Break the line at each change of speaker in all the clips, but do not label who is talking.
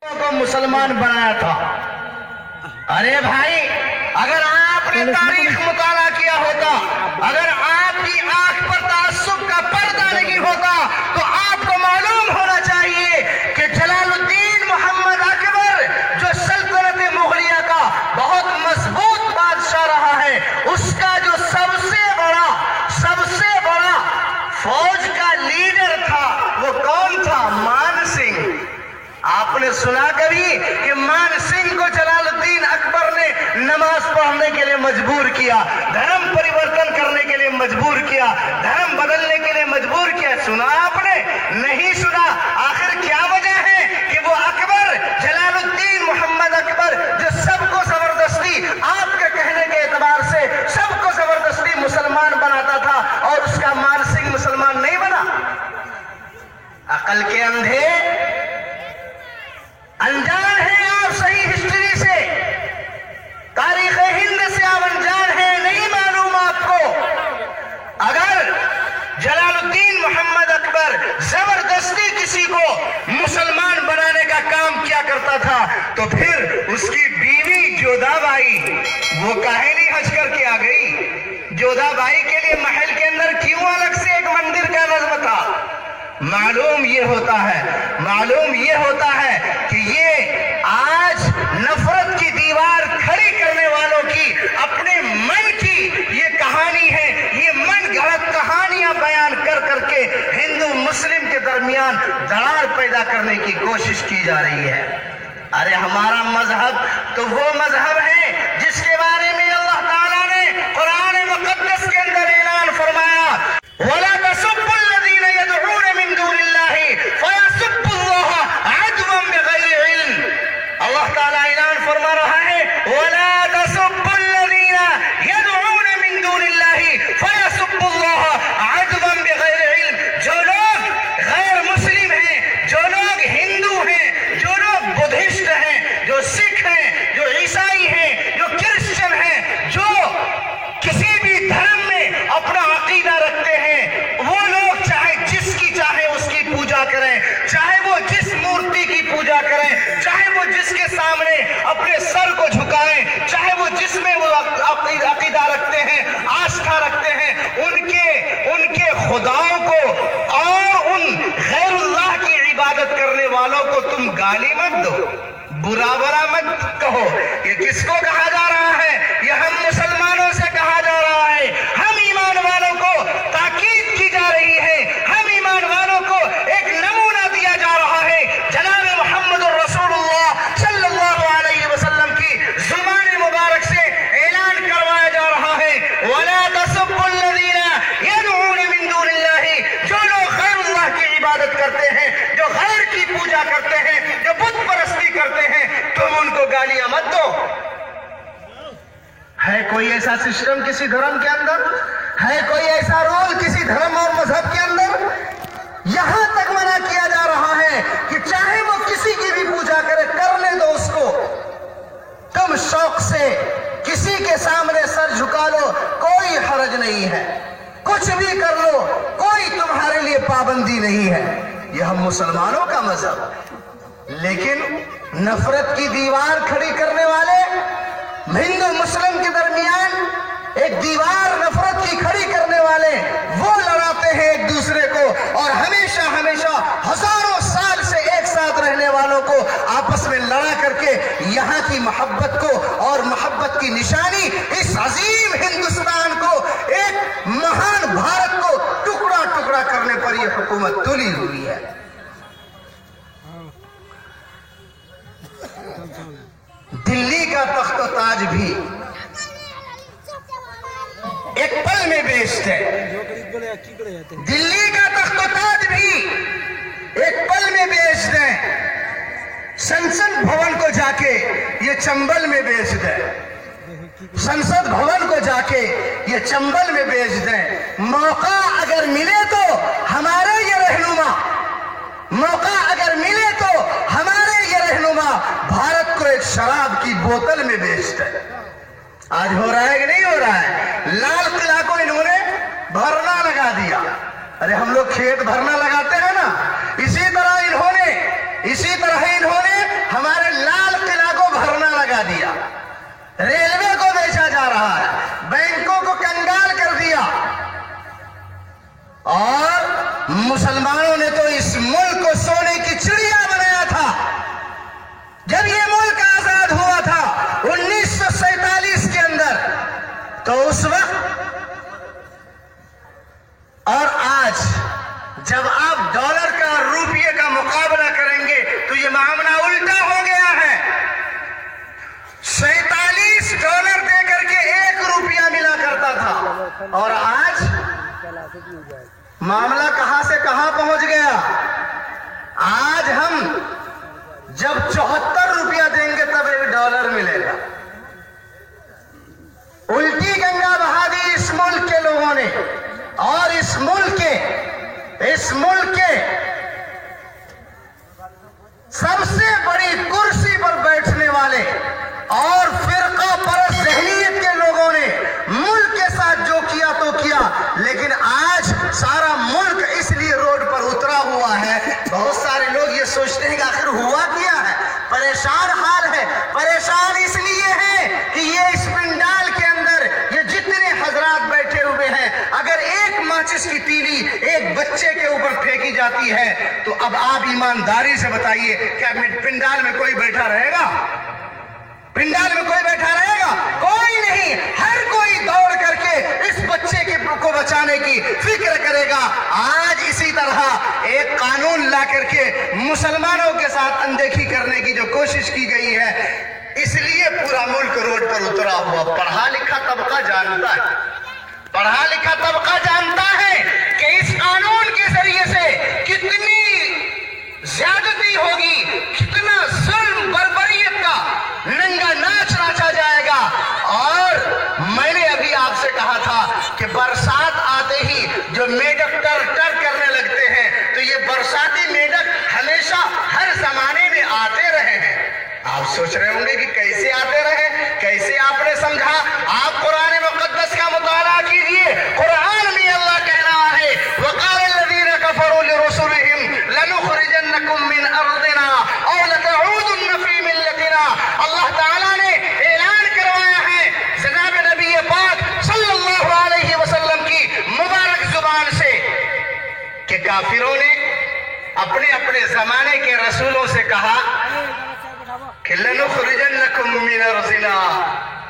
کو مسلمان بنایا تھا۔ ارے بھائی، اگر آپ نے تاریخ مطالعہ کیا ہوتا، اگر آپ کی آنکھ پر تعصب کا پردہ نہیں ہوتا، تو آپ کو معلوم ہونا چاہیے کہ جلال الدین محمد اکبر جو سلطنت مغلیہ کا بہت مضبوط بادشاہ رہا ہے، اس کا جو سب سے بڑا فوج کا لیڈر تھا، وہ کون تھا؟ مان سنگھ۔ آپ نے سنا کبھی کہ مان سنگھ کو جلال الدین اکبر نے نماز پڑھنے کے لیے مجبور کیا، دھرم پریورتن کرنے کے لیے مجبور کیا، دھرم بدلنے کے لیے مجبور کیا؟ سنا آپ نے؟ نہیں سنا۔ آخر کیا وجہ ہے کہ وہ اکبر، جلال الدین محمد اکبر، جو سب کو زبردستی، آپ کے کہنے کے اعتبار سے سب کو زبردستی مسلمان بناتا تھا، اور اس کا مان سنگھ مسلمان نہیں بنا؟ عقل کے اندھے، انجان ہیں آپ صحیح ہسٹری سے، تاریخ ہند سے آپ انجان ہیں، نہیں معلوم آپ کو۔ اگر جلال الدین محمد اکبر زبردستی کسی کو مسلمان بنانے کا کام کیا کرتا تھا، تو پھر اس کی بیوی جودھا بائی وہ کاہے نہیں حج کر کے آ گئی؟ جودھا بائی کے لیے محل کے اندر کیوں الگ سے ایک مندر کا نظم تھا؟ معلوم یہ ہوتا ہے کہ یہ آج نفرت کی دیوار کھڑی کرنے والوں کی اپنے من کی یہ کہانی ہے، یہ من گھڑت کہانیاں بیان کر کر کے ہندو مسلم کے درمیان دراڑ پیدا کرنے کی کوشش کی جا رہی ہے۔ ارے ہمارا مذہب تو وہ مذہب ہے جس کے بارے میں اللہ تعالیٰ نے قرآن مقدس کے اندر اعلان فرمایا، وَلَا تَسُبُّوا الَّذِينَ يَدْعُونَ مِن دُونِ اللَّهِ فَيَسُبُّوا اللَّهَ عَدْوًا بِغَيْرِ عِلْمٍ۔ اللہ تعالیٰ اعلان فرما رہا ہے، وَلَا تَسُبُّوا الَّذِينَ يَدْعُونَ مِن دُونِ اللَّهِ فَيَسُبُّوا اللَّهَ عَدْوًا بِغَيْرِ عِلْمٍ۔ جو لوگ غیر مسلم ہیں، جو لوگ ہندو ہیں، جو لوگ بدھسٹ ہیں، جو سکھ ہیں، جو عیسائی ہیں، جو کرسچن ہیں، جو کسی بھی دھرم میں اپنا عقیدہ رکھتے ہیں، وہ لوگ چاہے جس کی چاہے اس کی پوجا کریں، چاہے وہ جس مورتی کی پوجا کریں، چاہے وہ جس کے سامنے اپنے سر کو جھکائیں، چاہے وہ جس میں وہ عقیدہ رکھتے ہیں، آستھا رکھتے ہیں، ان کے خداؤں کو اور ان غیر اللہ کی عبادت کرنے والوں کو تم گالی مت دو، برا مت کہو۔ یہ کس کو کہا جا رہا ہے؟ یہ ہم مسلمانوں سے کہا جا رہا ہے۔ ہم ایمان والوں کو تاکید کی جا رہی ہے، ہم ایمان والوں کو ایک نمونہ دیا جا رہا ہے۔ جناب محمد الرسول اللہ صلی اللہ علیہ وسلم کی زبان مبارک سے اعلان کروایا جا رہا ہے، وَلَا تَسُبُّوا الَّذِينَ يَدْعُونَ مِن دُونِ اللَّهِ۔ جو لوگ غیر اللہ کی عبادت کرتے ہیں، جو غیر کی پوجا کرتے ہیں، جو بت پرستی کرتے ہیں، تم ان کو گالیاں مت دو۔ ہے کوئی ایسا سسٹم کسی دھرم کے اندر؟ ہے کوئی ایسا رول کسی دھرم اور مذہب کے اندر؟ یہاں تک منع کیا جا رہا ہے کہ چاہے وہ کسی کی بھی پوجا کرے، کرنے دو اس کو، تم شوق سے کسی کے سامنے سر جھکا لو، کوئی حرج نہیں ہے، کچھ بھی کر لو، کوئی تمہارے لیے پابندی نہیں ہے۔ یہ ہم مسلمانوں کا مذہب ہے۔ لیکن نفرت کی دیوار کھڑی کرنے والے، ہندو مسلم کے درمیان ایک دیوار نفرت کی کھڑی کرنے والے، وہ لڑاتے ہیں ایک دوسرے کو، اور ہمیشہ ہزاروں سال سے ایک ساتھ رہنے والوں کو آپس میں لڑا کر کے یہاں کی محبت کو اور محبت کی نشانی اس عظیم ہندوستان کو، ایک مہان بھارت کو ٹکڑا ٹکڑا کرنے پر یہ حکومت تلی ہوئی ہے۔ دلی کا تخت و تاج بھی ایک پل میں بیچ ہے، دلی کا تخت و تاج بھی ایک پل میں بیچ دیں، سنسد بھون کو جا کے یہ چنبل میں بیچ دیں، سنسد بھون کو جا کے یہ چنبل میں بیچ دیں۔ موقع اگر ملے تو ہمارے یہ رہنما، موقع اگر ملے تو ہمارے یہ رہنما بھارت کو ایک شراب کی بوتل میں بیچتے ہیں۔ آج ہو رہا ہے کہ نہیں ہو رہا ہے؟ لال قلعہ کو انہوں نے بھرنا لگا دیا۔ ارے ہم لوگ کھیت بھرنا لگاتے ہیں نا، اسی طرح انہوں نے اس وقت اور آج جب آپ ڈالر کا اور روپیے کا مقابلہ کریں گے تو یہ معاملہ الٹا ہو گیا ہے. 47 ڈالر دے کر کے 1 روپیہ ملا کرتا تھا اور آج معاملہ کہاں سے کہاں پہنچ گیا. آج ہم جب 74 روپیہ دیں گے تب 1 ڈالر ملے گا. الٹی گنگا بہا دی اس ملک کے لوگوں نے اور اس ملک کے سب سے بڑی کرسی پر بیٹھنے والے اور فرقہ پرست ذہنیت کے لوگوں نے ملک کے ساتھ جو کیا تو کیا، لیکن آج سارا ملک اس لیے روڈ پر اترا ہوا ہے. بہت سارے لوگ یہ سوچتے ہیں کہ آخر ہوا کیا ہے. پریشان حال ہے. پریشان اس لیے ہے کہ یہ اس پنڈال کے اندر یہ جتنے حضرات بیٹھے ہوئے ہیں، اگر ایک ماچس کی تیلی ایک بچے کے اوپر پھینکی جاتی ہے تو اب آپ ایمانداری سے بتائیے کیا پنڈال میں کوئی بیٹھا رہے گا؟ پنڈال میں کوئی بیٹھا رہے گا؟ کوئی نہیں. ہر کوئی دوڑ کر کے اس بچے کو بچانے کی فکر کرے گا. آج اسی طرح ایک قانون لا کر کے مسلمانوں کے ساتھ اندیکھی کرنے کی جو کوشش کی گئی ہے، اس لیے پورا ملک روڈ پر اترا ہوا. پڑھا لکھا طبقہ جانتا ہے، پڑھا لکھا طبقہ جانتا ہے کہ اس قانون کے ذریعے سے کتنی زیادتی ہوگی، کتنا ظلم بربریت کا ننگا ناچ ناچا جائے گا. اور میں نے ابھی آپ سے کہا تھا کہ برسات آتے ہی جو میڈک ٹر کرنے لگتے ہیں تو یہ برساتی میڈک ہمیشہ ہر زمانے میں آتے رہے ہیں. آپ سوچ رہے ہوں گے کہ کیسے آتے رہے، کیسے آپ نے سمجھا. آپ قرآن مقدس کا مطالعہ کیجئے. قرآن میں اللہ کہہ رہا ہے وَقَالَ الَّذِينَ كَفَرُوا لِرُسُلِهِمْ لَنُخْرِجَنَّكُمْ مِنْ أَرْضِنَا أَوْ لَتَعُودُنَّ فِي مِلَّتِنَا. اللہ تعالیٰ نے اعلان کروایا ہے جناب نبی پاک صلی اللہ علیہ وسلم کی مبارک زبان سے کہ کافروں نے اپنے اپنے زمانے کے رسولوں سے کہا کہ لَنُخْرِجَنَّكُمْ مِنْ أَرْضِنَا،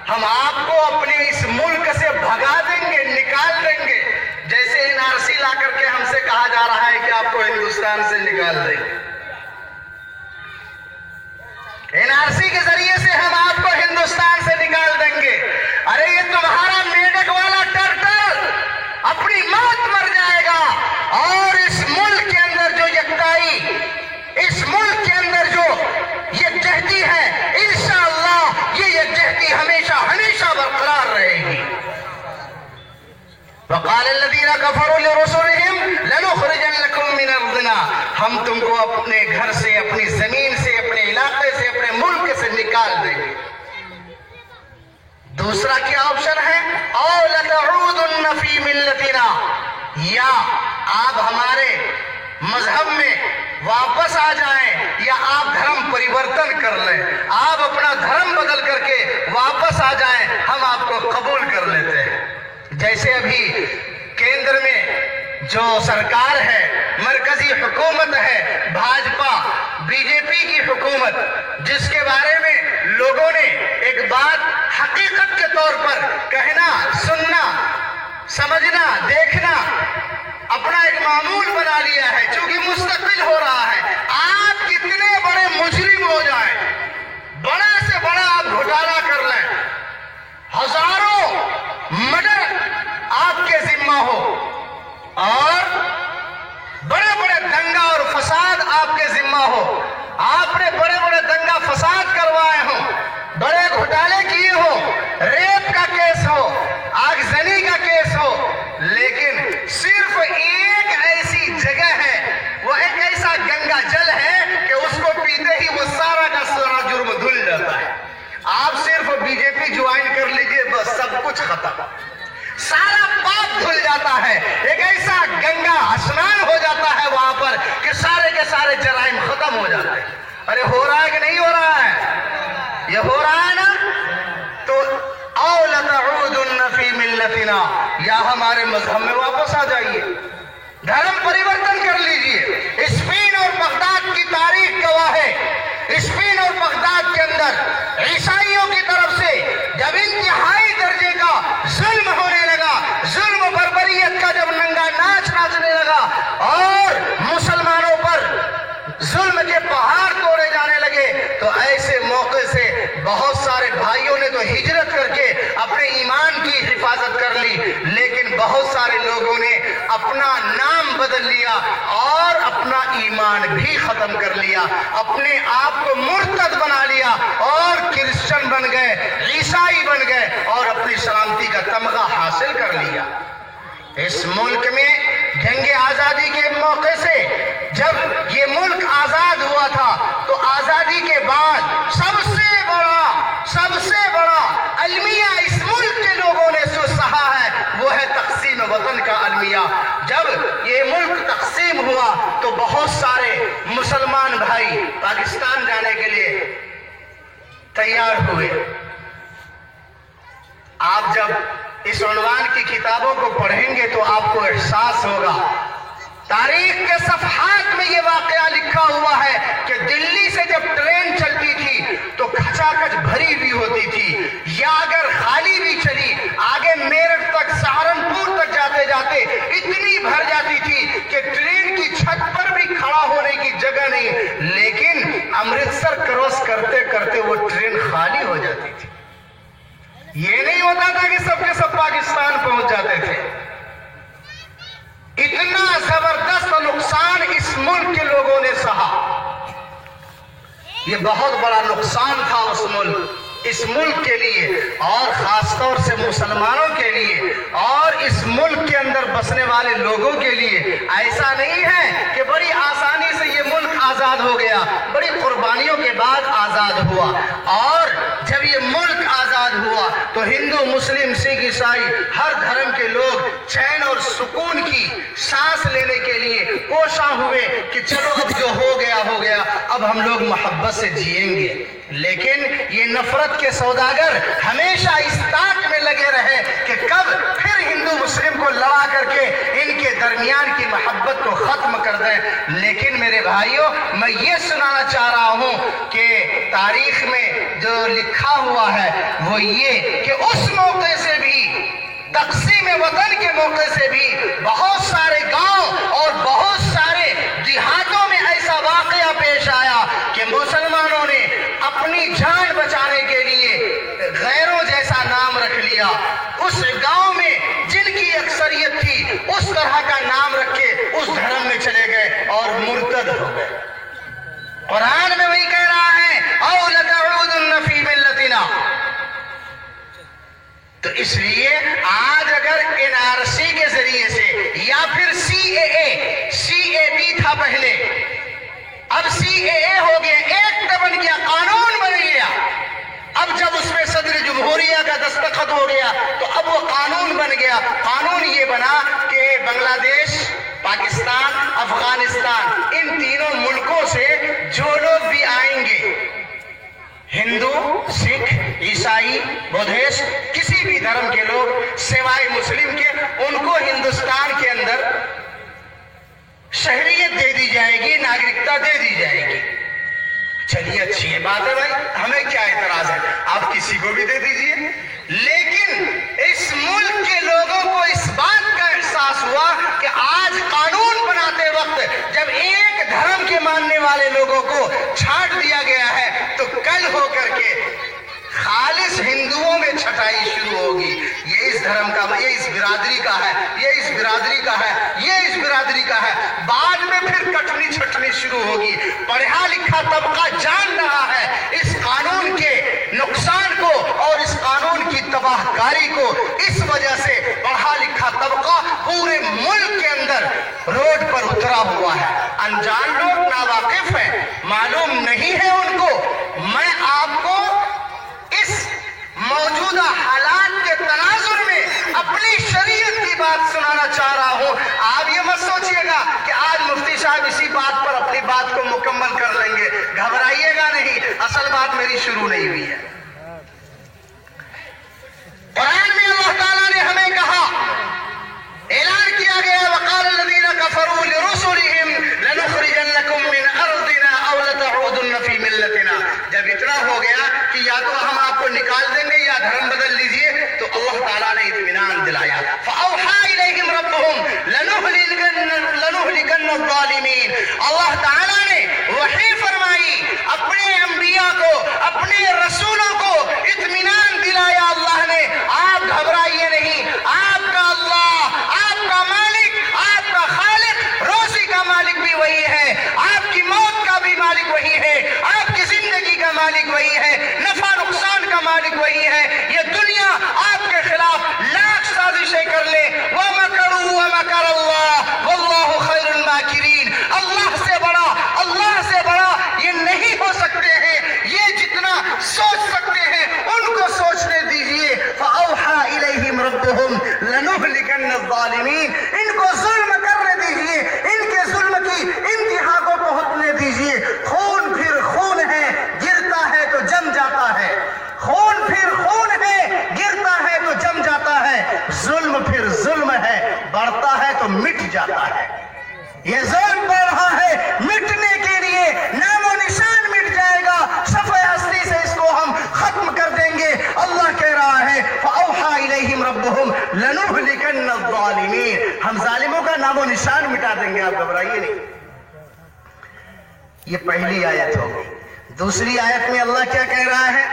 ہم آپ کو اپنے اس ملک سے بھگا دیں گے، نکال دیں گے. جیسے NRC لا کر کے ہم سے کہا جا رہا ہے کہ آپ کو ہندوستان سے نکال دیں گے. NRC کے ذریعے سے ہم آپ کو ہندوستان سے نکال دیں گے. ارے یہ تمہارا میڈک والا ٹرٹر اپنی موت مر جائے گا. اور اس ملک کے اندر جو یکتائی، اس ملک کے اندر جو یکجہتی ہے، انشاءاللہ یہ یکجہتی ہمیشہ ہمیشہ برقرار رہے گی. وَقَالَ الَّذِينَ كَفَرُوا لِرُسُلِهِمْ لَنُخْرِجَنَّكُمْ مِنْ أَرْضِنَا، ہم تم کو اپنے گھر سے، اپنی زمین سے، اپنے علاقے سے، اپنے ملک سے نکال دیں گے. دوسرا کیا آپشن ہے؟ أَوْ لَتَعُودُنَّ فِي مِلَّتِنَا، یا آپ ہمارے مذہب میں واپس آ جائیں، یا آپ دھرم پریورتن کر لیں، آپ اپنا دھرم بدل کر کے واپس آ جائیں، ہم آپ کو قبول کر لیتے ہیں. جیسے ابھی کیندر میں جو سرکار ہے، مرکزی حکومت ہے، بھاجپا BJP کی حکومت، جس کے بارے میں لوگوں نے ایک بات حقیقت کے طور پر کہنا، سننا، سمجھنا، دیکھنا اپنا ایک معمول بنا لیا ہے، چونکہ مستقبل ہو رہا ہے. آپ کتنے بڑے مجرم ہو جائیں، بڑا سے بڑا آپ گھوٹالا کر لیں، ہزاروں مرڈر آپ کے ذمہ ہو، اور بڑے بڑے دنگا اور فساد آپ کے ذمہ ہو، آپ نے بڑے بڑے دنگا فساد کروائے ہوں، بڑے گھوٹالے کیے ہو، ریپ کا کیس ہو، آگزنی کا کیس ہو، لیکن صرف ایک ایسی جگہ ہے، وہ ایک ایسا گنگا جل ہے کہ اس کو پیتے ہی وہ سارا کا سارا جرم دھل جاتا ہے. آپ صرف BJP جوائن کر لیجئے، بس سب کچھ ختم، سارا پاپ دھل جاتا ہے. ایک ایسا گنگا اسنان ہو جاتا ہے وہاں پر کہ سارے کے سارے جرائم ختم ہو جاتے ہیں. ارے ہو رہا ہے کہ نہیں ہو رہا ہے؟ یہ ہو رہا ہے نا. تو أَوْ لَتَعُودُنَّ فِي مِلَّتِنَا، یا ہمارے مذہب میں واپس آ جائیے، دھرم پریورتن کر لیجئے. اسپین اور بغداد کی تاریخ گواہ ہے، اسپین اور بغداد کے اندر عیسائیوں کی طرف سے جب انتہائی درجے کا ظلم ایمان بھی ختم کر لیا، اپنے آپ کو مرتد بنا لیا اور کرسچن بن گئے، عیسائی بن گئے اور اپنی سلامتی کا تمغہ حاصل کر لیا۔ اس ملک میں جنگ آزادی کے موقع سے جب یہ ملک آزاد ہوا تھا تو آزادی کے بعد سب سے بڑا المیہ اس ملک کے لوگوں نے جو سہا ہے وہ ہے تقسیم وطن کا المیہ۔ جب یہ ملک تقسیم ہوا تو بہت سارے مسلمان بھائی پاکستان جانے کے لیے تیار ہوئے۔ آپ جب اس عنوان کی کتابوں کو پڑھیں گے تو آپ کو احساس ہوگا، تاریخ کے صفحات میں یہ واقعہ لکھا ہوا ہے کہ دلی سے جب ٹرین چلتی تھی تو کھچا کھچ بھری بھی ہوتی تھی، یا اگر خالی بھی چلی آگے میرٹھ تک سہارنپور تک جاتے جاتے اتنی بھر جاتی تھی کہ ٹرین کی چھت پر بھی کھڑا ہونے کی جگہ نہیں، لیکن امرتسر کراس کرتے کرتے وہ ٹرین خالی ہو جاتی تھی۔ یہ نہیں ہوتا تھا کہ سب کے سب پاکستان پہنچ جاتے تھے۔ اتنا زبردست نقصان اس ملک کے لوگوں نے سہا، یہ بہت بڑا نقصان تھا اس ملک کے لیے اور خاص طور سے مسلمانوں کے لیے اور اس ملک کے اندر بسنے والے لوگوں کے لیے۔ ایسا نہیں ہے کہ بڑی آسانی سے یہ ملک آزاد ہو گیا، بڑی قربانیوں کے بعد آزاد ہوا، اور جب یہ ملک آزاد ہوا تو ہندو، مسلم، سکھ، عیسائی ہر دھرم کے لوگ چین اور سکون کی سانس لینے کے لیے کوشاں ہوئے کہ چلو اب جو ہو گیا اب ہم لوگ محبت سے جئیں گے۔ لیکن یہ نفرت کے سوداگر ہمیشہ اس تاک میں لگے رہے کہ کب پھر ہندو مسلم کو لڑا کر کے ان کے درمیان کی محبت کو ختم کر دیں۔ لیکن میرے بھائیوں، میں یہ سنانا چاہ رہا ہوں کہ تاریخ میں جو لکھا ہوا ہے وہ یہ کہ اس موقع سے بھی، تقسیم وطن کے موقع سے بھی، بہت سارے گاؤں اور بہت سارے دیہاتوں میں ایسا واقعہ پیش آیا کہ مسلمانوں نے اپنی جان بچانے کے لیے غیروں جیسا نام رکھ لیا۔ اس گاؤں میں جن کی اکثریت تھی اس طرح کا نام رکھ کے اس دھرم میں چلے گئے اور مرتد ہو گئے۔ قرآن میں وہی کہہ رہا ہے اَوْ لَتَعُودُنَّ فِي مِلَّتِنَا۔ تو اس لیے آج اگر NRC کے ذریعے سے یا پھر CAA تھا پہلے، اب CAA ہو گیا، ایکٹ بن گیا، قانون بن گیا۔ اب جب اس میں صدر جمہوریہ کا دستخط ہو گیا تو اب وہ قانون بن گیا۔ قانون یہ بنا کہ بنگلہ دیش، پاکستان، افغانستان، ان تینوں ملکوں سے جو لوگ بھی آئیں گے، ہندو، سکھ، عیسائی، بدھسٹ، کسی بھی دھرم کے لوگ سوائے مسلم کے، ان کو ہندوستان کے اندر شہریت دے دی جائے گی، ناگرکتا دے دی جائے گی۔ چلیے اچھی ہے بات ہے بھائی، ہمیں کیا اعتراض ہے، آپ کسی کو بھی دے دیجئے۔ لیکن اس ملک کے لوگوں کو اس بات کا احساس ہوا کہ آج قانون بناتے وقت جب ایک دھرم کے ماننے والے لوگوں کو چھانٹ دیا گیا ہے تو کل ہو کر کے خالص ہندوؤں میں چھٹائی شروع ہوگی۔ یہ اس دھرم کا، یہ اس برادری کا ہے، یہ اس برادری کا ہے، یہ اس برادری کا ہے، بعد میں پھر کٹنی چھٹنی شروع ہوگی۔ پڑھا لکھا طبقہ جان رہا ہے اس قانون کے نقصان کو اور اس قانون کی تباہ کاری کو، اس وجہ سے پڑھا لکھا طبقہ پورے ملک کے اندر روڈ پر اترا ہوا ہے۔ انجان لوگ ناواقف ہیں، معلوم نہیں ہے ان کو۔ میں آپ کو اس موجودہ حالات کے تناظر میں اپنی شریعت کی بات سنانا چاہ رہا ہوں۔ آپ یہ مت سوچئے گا کہ آج مفتی صاحب اسی بات پر اپنی بات کو مکمل کر لیں گے، گھبرائیے گا نہیں، اصل بات میری شروع نہیں ہوئی ہے۔ قرآن میں اللہ تعالیٰ نے ہمیں کہا، اعلان کیا گیا وَقَالَ الَّذِينَ كَفَرُوا لِرُسُلِهِمْ لَنُخْرِجَنَّكُمْ مِنْ أَرْضِنَا أَوْ لَتَعُودُنَّ فِي مِلَّتِنَا۔ جب اتنا ہو گیا کہ یا تو ہم آپ کو نکال دیں گے یا دھرم بدل لیجئے، تو اللہ تعالیٰ نے اطمینان دلایا۔ فَأَوْحَى إِلَيْهِمْ رَبُّهُمْ لَنُهْلِكَنَّ الظَّالِمِينَ۔ اللہ تعالیٰ نے وحی فرمائی، اپنے انبیاء کو، اپنے رسولوں کو اطمینان دلایا اللہ نے، آپ گھبرائیے نہیں، آپ کا اللہ، آپ کا مالک، آپ کا خالق، روزی کا مالک بھی وہی ہے، آپ مالک وہی ہے، نفع نقصان کا مالک وہی ہے. یہ دنیا آپ کے خلاف لاکھ سازشیں کر لے، وَمَكَرُوا وَمَكَرَ اللَّهُ وَاللَّهُ خَيْرُ الْمَاكِرِينَ. اللہ سے بڑا یہ نہیں ہو سکتے ہیں. یہ جتنا سوچ سکتے ہیں ان کو سوچنے دیجئے. فَأَوْحَى إِلَيْهِمْ رَبُّهُمْ لَنُهْلِكَنَّ الظَّالِمِينَ. ان کو ظلم کرنے دیجئے، ان کے ظلم کی انتہا کو پہنچنے دیجئے. خون پھر خون ہے، گرتا ہے تو جم جاتا ہے. خون پھر خون ہے، گرتا ہے تو جم جاتا ہے. ظلم پھر ظلم ہے، بڑھتا ہے تو مٹ جاتا ہے. یہ ظلم بڑھ رہا ہے، مٹنے کے لیے نام و نشان مٹ جائے گا. صفحہ ہستی سے اس کو ہم ختم کر دیں گے. اللہ کہہ رہا ہے فَأَوْحَى إِلَيْهِمْ رَبُّهُمْ لَنُهْلِكَنَّ الظَّالِمِينَ. ہم ظالموں کا نام و نشان مٹا دیں گے، آپ گھبرائیے نہیں. یہ پہلی آیت ہوگی. دوسری آیت میں اللہ کیا کہہ رہا ہے؟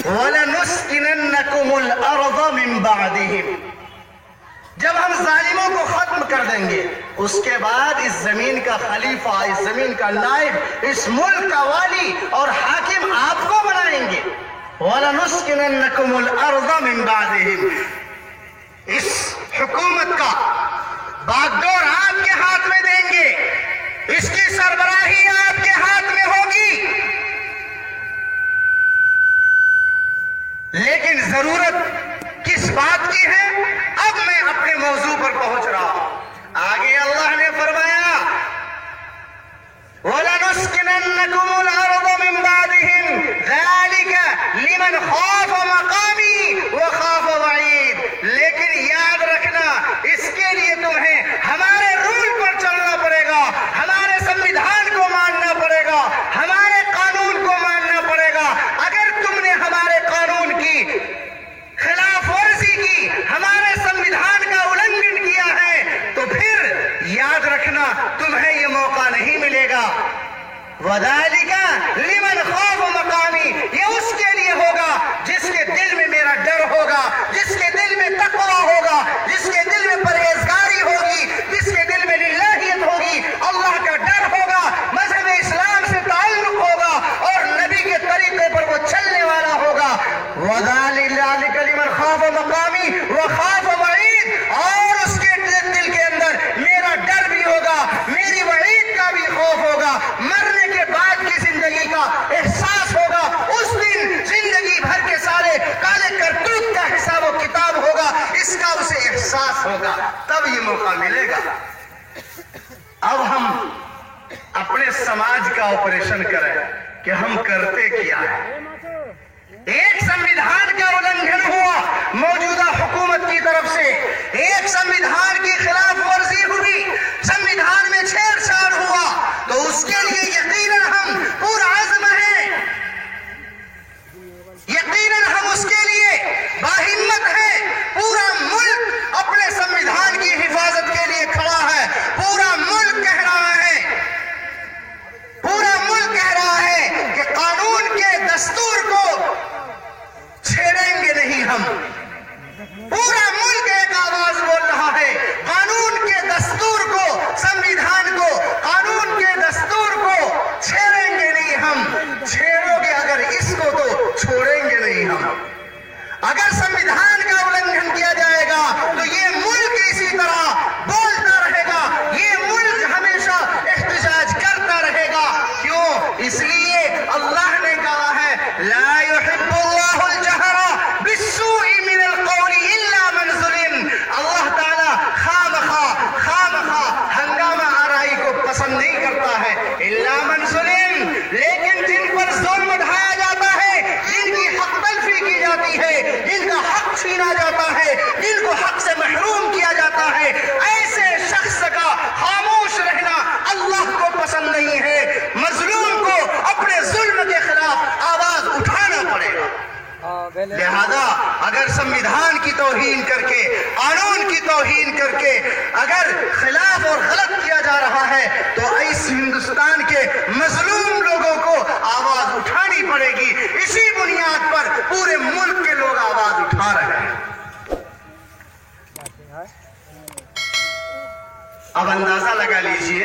وَلَنُسْكِنَنَّكُمُ الْأَرْضَ مِنْ بَعْدِهِمْ. جب ہم ظالموں کو ختم کر دیں گے، اس کے بعد اس زمین کا خلیفہ، اس زمین کا نائب، اس ملک کا والی اور حاکم آپ کو بنائیں گے. وَلَنُسْكِنَنَّكُمُ الْأَرْضَ مِنْ بَعْدِهِمْ. اس حکومت کا باغڈور آپ کے ہاتھ میں دیں گے، اس کی سربراہی آپ کے ہاتھ میں ہوگی. لیکن ضرورت کس بات کی ہے؟ اب میں اپنے موضوع پر پہنچ رہا ہوں. آگے اللہ نے فرمایا وَلَنُسْكِنَنَّكُمُ الْأَرْضَ مِنْ بَعْدِهِمْ ذَلِكَ لِمَنْ خَافَ مَقَامِي وَخَافَ وَعِيدِ. لیکن یاد رکھنا، اس کے لیے تمہیں ہمارے رول پر چلنا پڑے گا، ہمارے سنویدھان کو ماننا پڑے گا، ہمارے قانون کو ماننا پڑے گا. اگر تم نے ہمارے قانون کی خلاف ورزی کی، ہمارے سنویدھان کا النگھن کیا ہے، تو پھر یاد رکھنا تمہیں یہ موقع نہیں ملے گا. وَذَلِكَ لِمَنْ خَافَ مَقَامِي. یہ اس کے لیے ہوگا جس کے دل میں میرا ڈر ہوگا، جس کے دل میں تقویٰ ہوگا، جس کے دل میں پرہیزگاری ہوگی، جس کے دل میں للہیت ہوگی، اللہ کا ڈر ہوگا، مذہب اسلام سے تعلق ہوگا اور نبی کے طریقے پر وہ چلنے والا ہوگا. وَذَلِكَ لِمَنْ خَافَ مَقَامِي وَخَافَ وَعِيدِ. اور اس کے دل کے اندر میرا ڈر بھی ہوگا، میری وعید کا بھی خوف ہوگا، مرنے کے بعد کی زندگی کا احساس ہوگا. اس دن زندگی بھر کے سارے کالے کرتوت کا حساب و کتاب ہوگا، اس کا اسے احساس ہوگا، تب یہ موقع ملے گا. اب ہم اپنے سماج کا آپریشن کریں کہ ہم کرتے کیا ہے. ایک سنویدھان کا النگھن ہوا موجودہ حکومت کی طرف سے، ایک سنویدھان کی خلاف ورزی ہوئی، سنویدھان میں چھیڑ چھاڑ ہوا، تو اس کے لیے یقیناً ہم پورا عزم ہیں، یقیناً ہم اس کے لیے باہمت ہیں. پورا ملک اپنے سنویدھان کی حفاظت کے لیے کھڑا ہے. پورا ملک کہہ رہا ہے، پورا ملک کہہ رہا ہے کہ قانون کے دستور کو چھیڑیں گے نہیں ہم. پورا ملک ایک آواز بول رہا ہے، قانون کے دستور کو، سنویدھان کو، قانون کے دستور کو چھیڑیں گے نہیں ہم. چھیڑو گے اگر اس کو تو چھوڑیں گے نہیں ہم. اگر سنویدھان کا النگھن کیا جائے گا تو یہ ملک اسی طرح بولتا رہے گا، یہ ملک ہمیشہ احتجاج کرتا رہے گا. کیوں؟ اس لیے اللہ نے کہا ہے لا يحب اللہ الجہر بالسوء من القول الا من ظلم. اللہ تعالیٰ خامخواہ ہنگامہ آرائی کو پسند نہیں کرتا ہے، الا من ظلم. لیکن جن پر ظلم ڈھایا جاتا ہے، جن کی حق تلفی کی جاتی ہے، جن کا حق چھینا جاتا ہے، جن کو حق سے محروم کیا جاتا ہے، ایسے شخص کا خاموش رہنا اللہ کو پسند نہیں ہے. مظلوم کو اپنے ظلم کے خلاف آواز اٹھانا پڑے گا. لہذا اگر سنویدھان کی توہین کر کے، قانون کی توہین کر کے اگر خلاف اور غلط کیا جا رہا ہے، تو اس ہندوستان کے مظلوم لوگوں کو آواز اٹھانی پڑے گی. اسی بنیاد پر پورے ملک کے لوگ آواز اٹھا رہے ہیں. اب اندازہ لگا لیجئے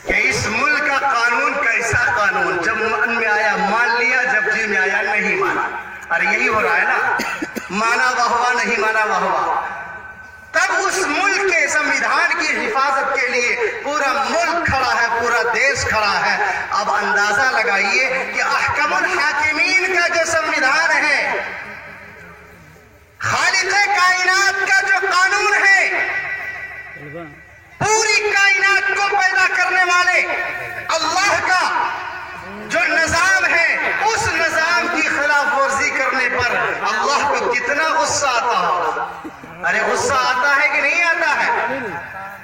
کہ اس ملک کا قانون کیسا قانون. جب من میں آیا مان لیا، جب اور یہی ہو رہا ہے نا، مانا واہوا نہیں مانا واہوا۔ تب اس ملک کے سنویدھان کی حفاظت کے لیے پورا ملک کھڑا ہے، پورا دیش کھڑا ہے۔ اب اندازہ لگائیے کہ احکم الحاکمین کا جو سنویدھان ہے، خالق کائنات کا جو قانون ہے، پوری کائنات کو پیدا کرنے والے اللہ کا جو نظام ہے، اس نظام کی خلاف ورزی کرنے پر اللہ کو کتنا غصہ آتا ہو۔ ارے غصہ آتا ہے کہ نہیں آتا ہے؟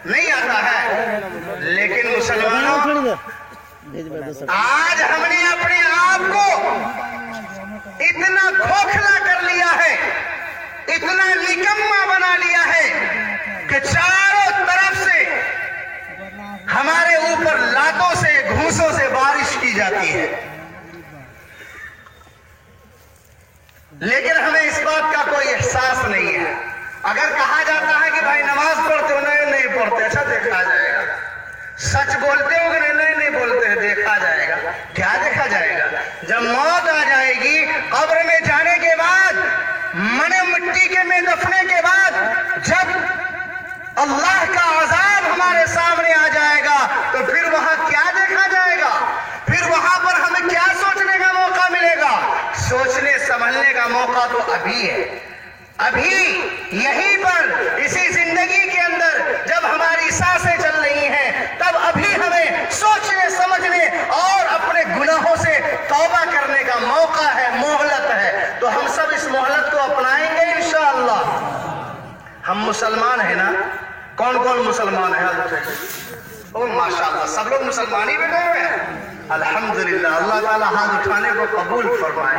نہیں آتا ہے۔ لیکن مسلمانوں، آج ہم نے اپنے آپ کو اتنا کھوکھلا کر لیا ہے، اتنا نکما بنا لیا ہے کہ چاروں طرف سے ہمارے اوپر لاتوں سے گھوسوں سے بارش کی جاتی ہے، لیکن ہمیں اس بات کا کوئی احساس نہیں ہے۔ اگر کہا جاتا ہے کہ بھائی نماز پڑھتے ہو، نہیں پڑھتے، اچھا دیکھا جائے گا۔ سچ بولتے ہو کہ نہیں بولتے ہیں، دیکھا جائے گا۔ کیا دیکھا جائے گا؟ جب موت آ جائے گی، قبر میں جانے کے بعد، مٹی کے میں دفنے کے بعد، جب اللہ کا عذاب ہمارے سامنے آ جائے گا تو پھر وہاں کیا دیکھا جائے گا؟ پھر وہاں پر ہمیں کیا سوچنے کا موقع ملے گا؟ سوچنے سمجھنے کا موقع تو ابھی ہے۔ ابھی یہیں پر اسی زندگی کے اندر جب ہماری سانسیں چل رہی ہیں، تب ابھی ہمیں سوچنے سمجھنے اور اپنے گناہوں سے توبہ کرنے کا موقع ہے، مہلت ہے۔ تو ہم سب اس مہلت کو اپنائیں گے انشاءاللہ۔ ہم مسلمان ہیں نا؟ کون کون مسلمان ہیں؟ او ماشاءاللہ، سب لوگ مسلمان ہی بیٹھے ہوئے ہیں۔ الحمدللہ، اللہ تعالیٰ ہاتھ اٹھانے کو قبول فرمائے۔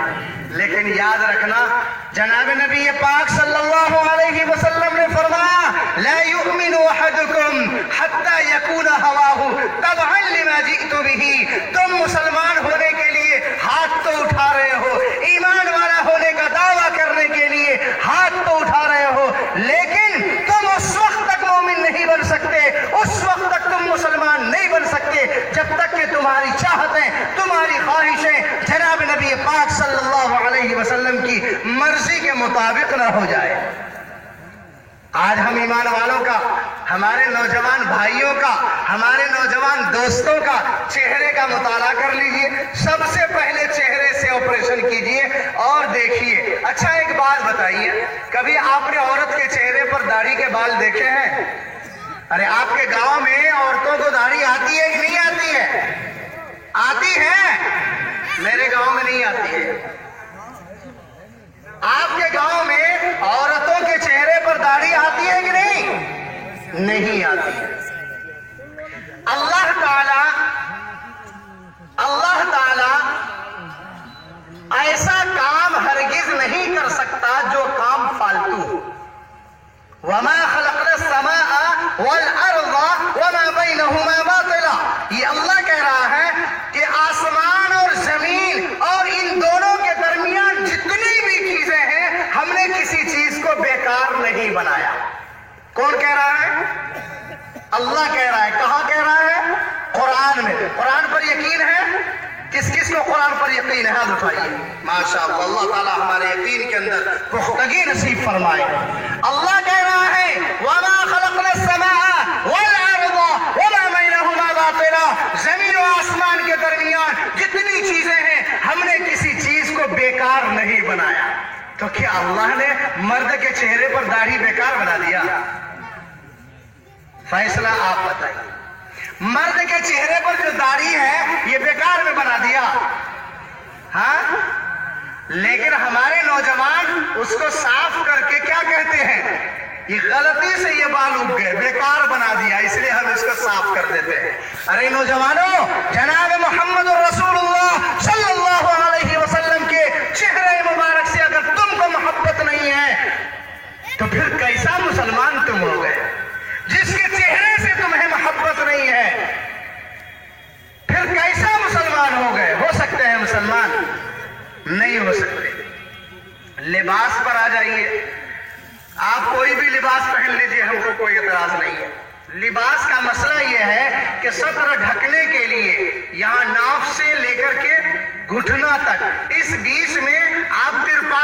لیکن یاد رکھنا، جناب نبی پاک صلی اللہ علیہ وسلم نے فرمایا، لا یؤمن احدکم حتی یکون ہواہ تبعا لما جئت بہ۔ تم مسلمان ہونے کے لیے ہاتھ تو اٹھا رہے ہو، ایمان والا ہونے کا دعویٰ کرنے کے لیے ہاتھ تو اٹھا رہے ہو، لیکن تم اس وقت تک مومن نہیں بن سکتے، اس وقت تک تم مسلمان نہیں بن سکتے جب تک کہ تمہاری چاہتیں، تمہاری خواہشیں جناب نبی پاک صلی اللہ علیہ وسلم کی مرضی کے مطابق نہ ہو جائے۔ آج ہم ایمان والوں کا، ہمارے نوجوان بھائیوں کا، ہمارے نوجوان دوستوں کا چہرے کا مطالعہ کر لیجئے۔ سب سے پہلے چہرے سے آپریشن کیجئے اور دیکھیے۔ اچھا ایک بات بتائیے، کبھی آپ نے عورت کے چہرے پر داڑھی کے بال دیکھے ہیں؟ ارے آپ کے گاؤں میں عورتوں کو داڑھی آتی ہے کہ نہیں آتی ہے؟ آتی ہے؟ میرے گاؤں میں نہیں آتی ہے۔ آپ کے گاؤں میں عورتوں کے چہرے پر داڑھی آتی ہے کہ نہیں؟ نہیں آتی ہے۔ اللہ تعالی ایسا کام ہرگز نہیں کر سکتا جو کام فالتو ہو۔ وَمَا خَلَقْنَا السَّمَاءَ وَالْأَرْضَ وَمَا بَيْنَهُمَا بَاطِلًا۔ یہ اللہ کہہ رہا ہے کہ آسمان اور زمین اور ان دونوں کے درمیان جتنی بھی چیزیں ہیں، ہم نے کسی چیز کو بیکار نہیں بنایا۔ کون کہہ رہا ہے؟ اللہ کہہ رہا ہے۔ کہاں کہہ رہا ہے؟ قرآن میں۔ قرآن پر یقین ہے؟ کس کس کو قرآن پر یقین ہے؟ ہاتھ اٹھائیے۔ ماشاءاللہ، اللہ تعالیٰ ہمارے یقین کے اندر پختگی نصیب فرمائے۔ اللہ کہہ رہا ہے وَمَا خَلَقْنَا السَّمَاءَ وَالْأَرْضَ وَمَا بَيْنَهُمَا بَاطِلًا۔ زمین و آسمان کے درمیان جتنی چیزیں ہیں، ہم نے کسی چیز کو بیکار نہیں بنایا۔ تو کیا اللہ نے مرد کے چہرے پر داڑھی بیکار بنا دیا؟ فیصلہ آپ بتائیے۔ مرد کے چہرے پر جو داڑھی ہے یہ بیکار میں بنا دیا؟ ہاں؟ لیکن ہمارے نوجوان اس کو صاف کر کے کیا کہتے ہیں؟ یہ غلطی سے یہ بال اگ گئے، بیکار بنا دیا، اس لیے ہم اس کو صاف کر دیتے ہیں۔ ارے نوجوانوں، جناب محمد رسول اللہ صلی اللہ علیہ وسلم کے چہرے مبارک سے اگر تم کو محبت نہیں ہے تو پھر کیسا مسلمان تم ہو گئے؟ جس کے چہرے سے تمہیں محبت نہیں ہے، پھر کیسا مسلمان ہو گئے؟ ہو سکتے ہیں مسلمان؟ نہیں ہو سکتے۔ لباس پر آ جائیے، آپ کوئی بھی لباس پہن لیجئے، ہم کو کوئی اعتراض نہیں ہے۔ لباس کا مسئلہ یہ ہے کہ سطر ڈھکنے کے لیے یہاں ناف سے لے کر کے گھٹنا تک، اس بیچ میں آپ ترپال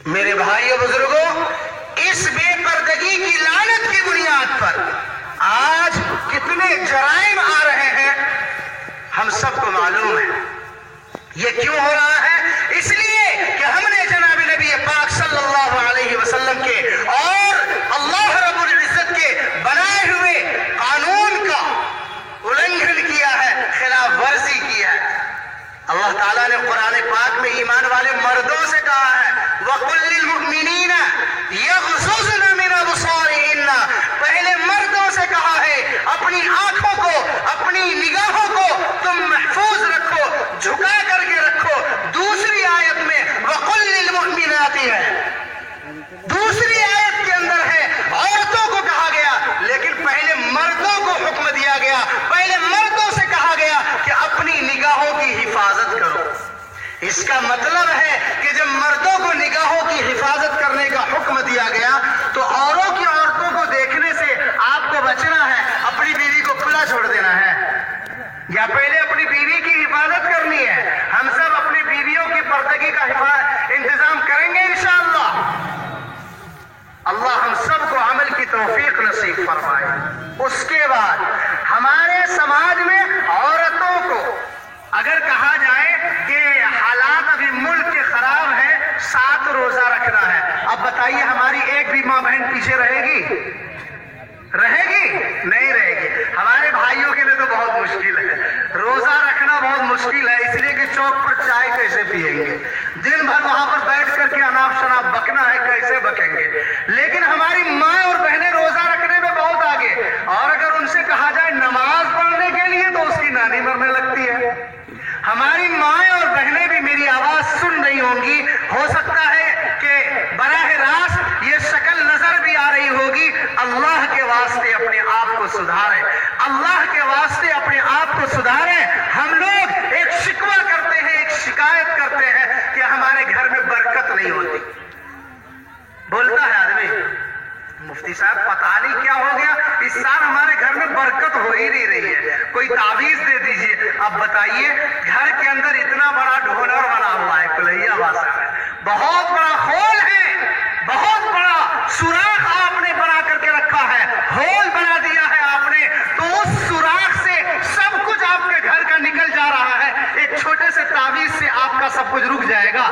میرے بھائیو بزرگوں، اس بے پردگی کی لعنت کی بنیاد پر آج کتنے جرائم آ رہے ہیں ہم سب کو معلوم ہے۔ یہ کیوں ہو رہا ہے؟ اس لیے کہ ہم نے جناب نبی پاک صلی اللہ علیہ وسلم کے اور اللہ رب العزت کے بنائے ہوئے قانون کا النگھن کیا ہے، خلاف ورزی کی ہے۔ اللہ تعالیٰ نے قرآن پاک میں ایمان والے مردوں سے کہا ہے وَقُلْ لِلْمُؤْمِنِينَ يَغْضُضْنَ مِنْ أَبْصَارِهِنَّ، پہلے مردوں سے کہا ہے اپنی آنکھوں کو، اپنی نگاہوں کو تم محفوظ رکھو، جھکا کر کے رکھو۔ دوسری آیت میں وَقُلْ لِلْمُؤْمِنَاتِ ہے، دوسری آیت کے اندر ہے عورتوں کو کہا گیا، لیکن پہلے مردوں کو حکم دیا گیا، پہلے مردوں سے کہا گیا کہ اپنی نگاہوں کی حفاظت کرو۔ اس کا مطلب ہے کہ جب مردوں کو نگاہوں کی حفاظت کرنے کا حکم دیا گیا تو عورتوں کو دیکھنے سے آپ کو بچنا ہے، اپنی بیوی کو کھلا چھوڑ دینا ہے، یا پہلے اپنی بیوی کی حفاظت کرنی ہے؟ ہم سب اپنی بیویوں کی پردگی کا انتظام کریں گے انشاءاللہ۔ اللہ ہم سب کو عمل کی توفیق نصیب فرمائے۔ اس کے بعد ہمارے سماج میں عورتوں کو اگر کہا جائے کہ حالات ابھی ملک کے خراب ہیں، 7 روزہ رکھنا ہے، اب بتائیے ہماری ایک بھی ماں بہن پیچھے رہے گی؟ رہے گی؟ نہیں رہے گی۔ ہمارے بھائیوں کے لیے تو بہت مشکل ہے، روزہ رکھنا بہت مشکل ہے، اس لیے کہ چوک پر چائے کیسے پیئیں گے، دن بھر وہاں پر بیٹھ کر کے اناپ شناپ بکنا ہے، کیسے بکیں گے؟ لیکن ہماری ماں اور بہنیں روزہ رکھنے میں بہت آگے، اور اگر ان سے کہا جائے نماز پڑھنے کے لیے تو اس کی نانی مرنے لگتی ہے۔ ہماری مائیں اور بہنیں بھی میری آواز سن رہی ہوں گی، ہو سکتا ہے کہ براہ راست یہ شکل نظر بھی آ رہی ہوگی۔ اللہ کے واسطے اپنے آپ کو سدھاریں، اللہ کے واسطے اپنے آپ کو سدھاریں۔ ہم لوگ ایک شکوہ کرتے ہیں، ایک شکایت کرتے ہیں کہ ہمارے گھر میں برکت نہیں ہوتی۔ بولتا ہے آدمی مفتی صاحب پتہ نہیں کیا ہو گیا، اس سال ہمارے گھر میں برکت ہو ہی نہیں رہی ہے، کوئی تعویذ دے دیجئے۔ اب بتائیے گھر کے اندر اتنا بڑا ڈھونر بنا ہوا ہے، کلیہ واسا ہے، بہت بڑا ہول ہے، بہت بڑا سوراخ آپ نے بنا کر کے رکھا ہے، ہول بنا دیا ہے آپ نے، تو اس سوراخ سے سب کچھ آپ کے گھر کا نکل جا رہا ہے، ایک چھوٹے سے تعویذ سے آپ کا سب کچھ رک جائے گا؟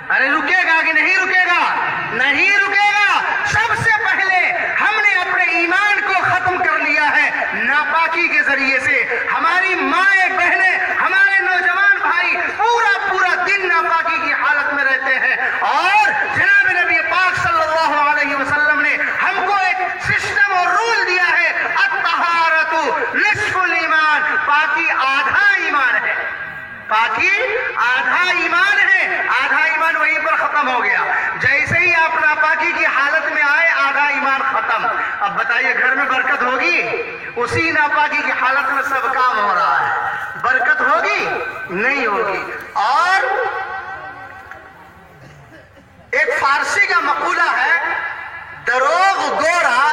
ارے رکے گا کہ نہیں رکے گا؟ نہیں رکے گا۔ سب سے پہلے ہم نے اپنے ایمان کو ختم کر لیا ہے ناپاکی کے ذریعے سے۔ ہماری مائیں بہنیں، ہمارے نوجوان بھائی پورا دن ناپاکی کی حالت میں رہتے ہیں، اور جناب نبی پاک صلی اللہ علیہ وسلم نے ہم کو ایک سسٹم اور رول دیا ہے، الطہارۃ نصف الایمان، پاکی آدھا ایمان ہے، پاکی آدھا ایمان ہے، آدھا ایمان وہیں پر ختم ہو گیا۔ جیسے ہی آپ ناپاکی کی حالت میں آئے آدھا ایمان ختم۔ اب بتائیے گھر میں برکت ہوگی؟ اسی ناپاکی کی حالت میں سب کام ہو رہا ہے، برکت ہوگی؟ نہیں ہوگی۔ اور ایک فارسی کا مقولہ ہے، دروغ گورا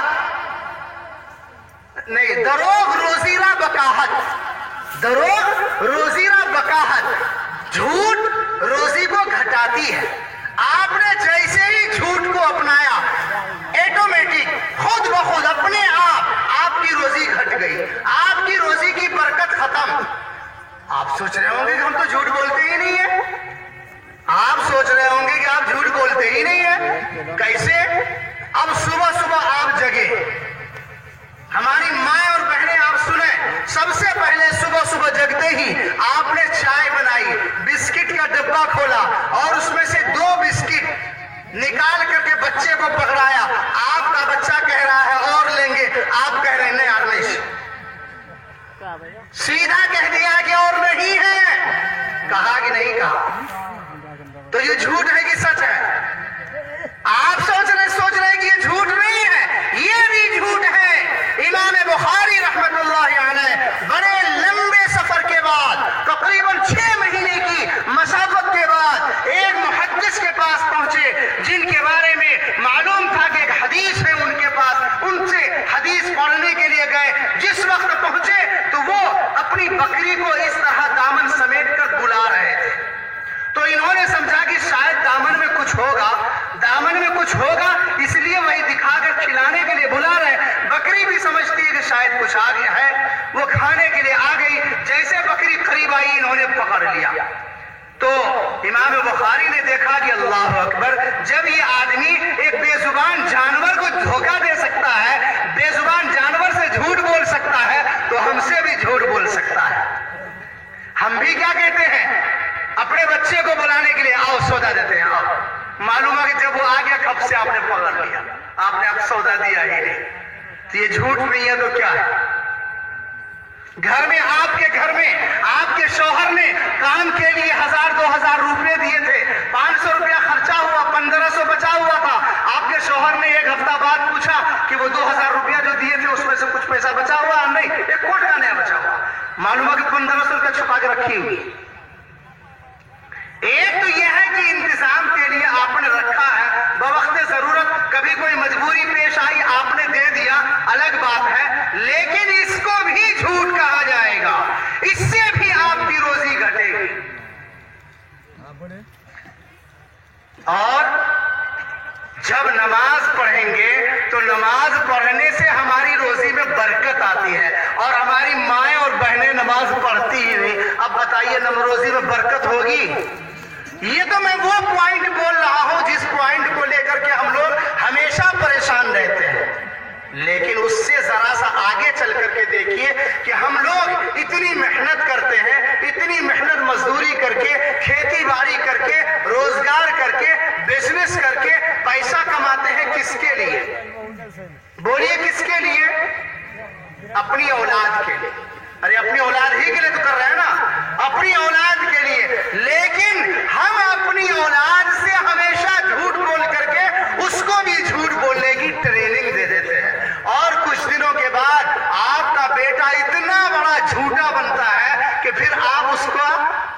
نہیں، دروغ روزیرہ بقاحت، دروغ روزیرہ بقاحت، جھوٹ روزی کو گھٹاتی ہے۔ آپ نے جیسے ہی جھوٹ کو اپنایا، ایٹومیٹک خود بخود اپنے آپ کی روزی گھٹ گئی، آپ کی روزی کی برکت ختم۔ آپ سوچ رہے ہوں گے کہ ہم تو جھوٹ بولتے ہی نہیں ہیں، آپ سوچ رہے ہوں گے کہ آپ جھوٹ بولتے ہی نہیں ہیں، کیسے؟ اب صبح آپ جگے، ہماری مائیں اور بہنیں آپ سنیں، سب سے پہلے صبح جگتے ہی آپ نے چائے بنائی، بسکٹ کا ڈبہ کھولا اور اس میں سے 2 بسکٹ نکال کر کے بچے کو پکڑایا۔ آپ کا بچہ کہہ رہا ہے اور لیں گے، آپ کہہ رہے ہیں نہیں آرمیش، سیدھا کہہ دیا کہ اور نہیں ہے، کہا کہ نہیں کہا؟ تو یہ جھوٹ ہے کہ سچ ہے؟ آپ سوچ رہے کہ یہ جھوٹ نہیں ہے، یہ بھی جھوٹ ہے۔ امام بخاری رحمت اللہ علیہ بڑے لمبے سفر کے بعد، تقریباً 6 مہینے کی مسافت کے بعد ایک محدث کے پاس پہنچے، جن کے بارے میں معلوم تھا کہ ایک حدیث ہے ان کے پاس، ان سے حدیث پڑھنے کے لیے گئے۔ جس وقت پہنچے تو وہ اپنی بکری کو اس طرح دامن سمیٹ کر بلا رہے تھے، تو انہوں نے سمجھا کہ شاید دامن میں کچھ شاید کچھ آگے ہے، وہ کھانے کے لیے آ گئی، جیسے بکری قریب آئی انہوں نے پکڑ لیا۔ تو امام بخاری نے دیکھا کہ اللہ اکبر، جب یہ آدمی ایک بے زبان جانور کو دھوکہ دے سکتا ہے، بے زبان جانور سے جھوٹ بول سکتا ہے، تو ہم سے بھی جھوٹ بول سکتا ہے۔ ہم بھی کیا کہتے ہیں اپنے بچے کو بلانے کے لیے، آؤ سودا دیتے ہیں، آؤ۔ معلوم ہے کہ جب وہ آ گیا کب سے آپ نے پکڑ لیا، آپ نے اب سودا دیا ہی نہیں۔ تو یہ جھوٹ نہیں ہے تو کیا ہے؟ گھر میں، آپ کے گھر میں آپ کے شوہر نے کام کے لیے 1000-2000 روپے دیے تھے، 500 روپیہ خرچہ ہوا، 1500 بچا ہوا تھا۔ آپ کے شوہر نے ایک ہفتہ بعد پوچھا کہ وہ 2000 روپیہ جو دیے تھے اس میں سے کچھ پیسہ بچا ہوا؟ نہیں، ایک کوٹ کا نیا بچا ہوا۔ معلوم ہے کہ 1500 روپیہ چھپا کے رکھی ہوئی۔ ایک تو یہ ہے کہ انتظام کے لیے آپ نے رکھا ہے، بوقت ضرورت کبھی کوئی مجبوری پیش آئی آپ نے دے دیا، الگ بات ہے، لیکن اس کو بھی جھوٹ کہا جائے گا، اس سے بھی آپ کی روزی گھٹے گی۔ اور جب نماز پڑھیں گے تو نماز پڑھنے سے ہماری روزی میں برکت آتی ہے، اور ہماری مائیں اور بہنیں نماز پڑھتی ہی نہیں۔ اب بتائیے روزی میں برکت ہوگی؟ یہ تو میں وہ پوائنٹ بول رہا ہوں جس پوائنٹ کو لے کر کے ہم لوگ ہمیشہ پریشان رہتے ہیں، لیکن اس سے ذرا سا آگے چل کر کے دیکھیے کہ ہم لوگ اتنی محنت کرتے ہیں، اتنی محنت مزدوری کر کے، کھیتی باڑی کر کے، روزگار کر کے، بزنس کر کے پیسہ کماتے ہیں، کس کے لیے؟ بولیے کس کے لیے؟ اپنی اولاد کے لیے۔ ارے اپنی اولاد ہی کے لیے تو کر رہے ہیں نا، اپنی اولاد کے لیے، لیکن ہم اپنی اولاد سے ہمیشہ جھوٹ بول کر کے اس کو بھی جھوٹ بولنے کی ٹریننگ دے دیتے ہیں، اور کچھ دنوں کے بعد آپ کا بیٹا اتنا بڑا جھوٹا بنتا ہے کہ پھر آپ اس کا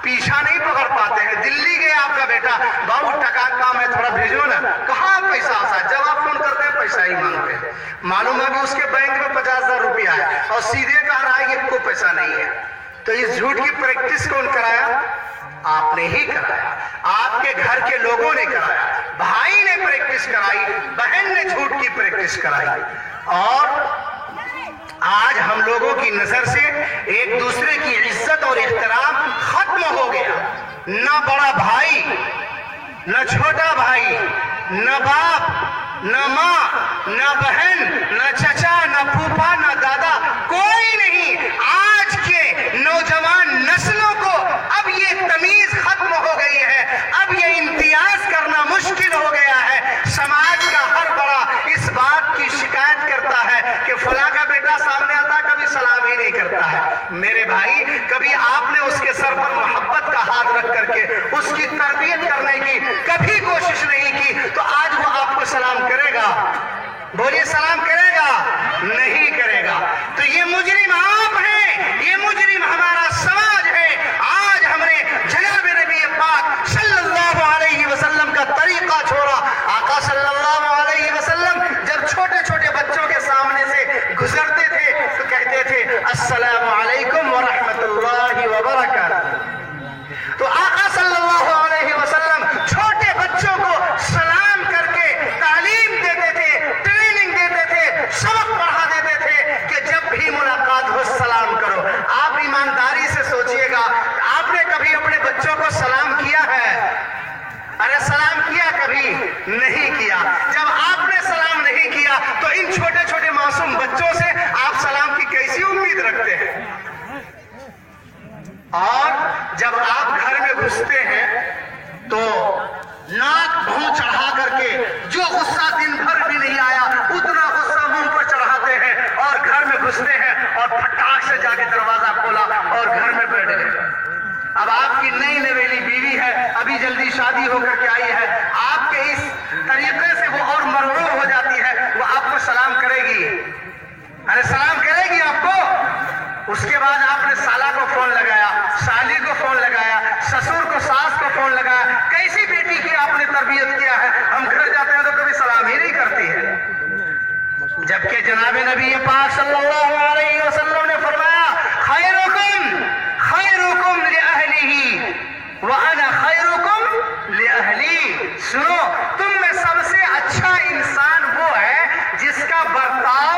پیچھا نہیں پکڑ پاتے ہیں۔ دلی گئے آپ کا بیٹا، بابو ٹکا کام ہے تھوڑا بھیجو نا، کہاں پیسہ آتا ہے؟ جب آپ فون کرتے ہیں پیسہ ہی مانگتے ہیں۔ معلوم ہے کہ اس کے بینک میں 50,000 روپیہ ہے اور سیدھے کہہ رہا ہے کہ کوئی پیسہ نہیں ہے۔ تو اس جھوٹ کی پریکٹس کون کرایا؟ آپ نے ہی کرایا، آپ کے گھر کے لوگوں نے کرایا، بھائی نے پریکٹس کرائی، بہن نے جھوٹ کی پریکٹس کرائی، اور آج ہم لوگوں کی نظر سے ایک دوسرے کی عزت اور احترام ختم ہو گیا۔ نہ بڑا بھائی، نہ چھوٹا بھائی، نہ باپ، نہ ماں، نہ بہن، نہ چچا، نہ پھوپھا، نہ دادا، کوئی نہیں۔ آج کے نوجوان نسلوں کو اب یہ تمیز ختم ہو گئی ہے، اب یہ امتیاز کرنا مشکل ہو گیا ہے۔ سماج کا ہر بڑا اس بات کی شکایت کرتا ہے کہ فلاں کا بیٹا سامنے آتا کبھی سلام ہی نہیں کرتا ہے۔ میرے بھائی، کبھی آپ نے اس کے سر پر محبت کا ہاتھ رکھ کر کے اس کی تربیت کرنے کی کبھی کوشش نہیں کی، تو آج وہ آپ کو سلام کرے گا؟ بولیے سلام کرے گا؟ نہیں کرے گا۔ تو یہ مجرم آپ ہیں، یہ مجرم ہمارا سماج ہے۔ آج ہم نے جناب نبی پاک صلی اللہ علیہ وسلم کا طریقہ چھوڑا۔ آقا صلی اللہ علیہ وسلم جب چھوٹے چھوٹے بچوں کے سامنے سے گزرتے تھے تو کہتے تھے السلام علیکم ورحمۃ اللہ وبرکاتہ۔ تو آقا صلی اللہ علیہ وسلم چھوٹے بچوں کو سلام کر کے تعلیم دیتے تھے، ٹریننگ دیتے تھے، سبق پڑھا دیتے تھے کہ جب بھی ملاقات ہو سلام کرو۔ آپ ایمانداری سے سوچئے گا، آپ نے کبھی اپنے بچوں کو سلام کیا ہے؟ ارے سلام کیا کبھی؟ نہیں کیا۔ جب آپ نے سلام نہیں کیا تو ان چھوٹے چھوٹے معصوم بچوں سے آپ سلام کی کیسی امید رکھتے ہیں؟ اور جب آپ گھر میں گھستے ہیں تو ناک منہ چڑھا کر کے جو غصہ دن بھر بھی نہیں آیا اتنا غصہ منہ پر چڑھاتے ہیں، اور گھر میں گھستے ہیں اور پھٹاک سے جا کے دروازہ کھولا اور گھر میں بیٹھ گئے۔ اب آپ کی نئی نویلی بیوی ہے، ابھی جلدی شادی ہو کر کے آئی ہے، آپ کے اس طریقے سے وہ اور مرعوب ہو جاتی ہے، وہ آپ کو سلام کرے گی؟ ارے سلام کرے گی آپ کو؟ اس کے بعد آپ نے سالہ کو فون لگایا، سالی کو فون لگایا، سسر کو، ساس کو فون لگایا، کیسی بیٹی کی آپ نے تربیت کیا ہے؟ ہم گھر جاتے ہیں تو کبھی سلام ہی نہیں کرتی ہے۔ جبکہ جناب نبی پاک صلی اللہ علیہ وسلم نے فرمایا خیرکم خیرکم لأہلہ وَأَنَا خَيْرُكُمْ لِأَهْلِي۔ سنو، تم میں سب سے اچھا انسان وہ ہے جس کا برتاؤ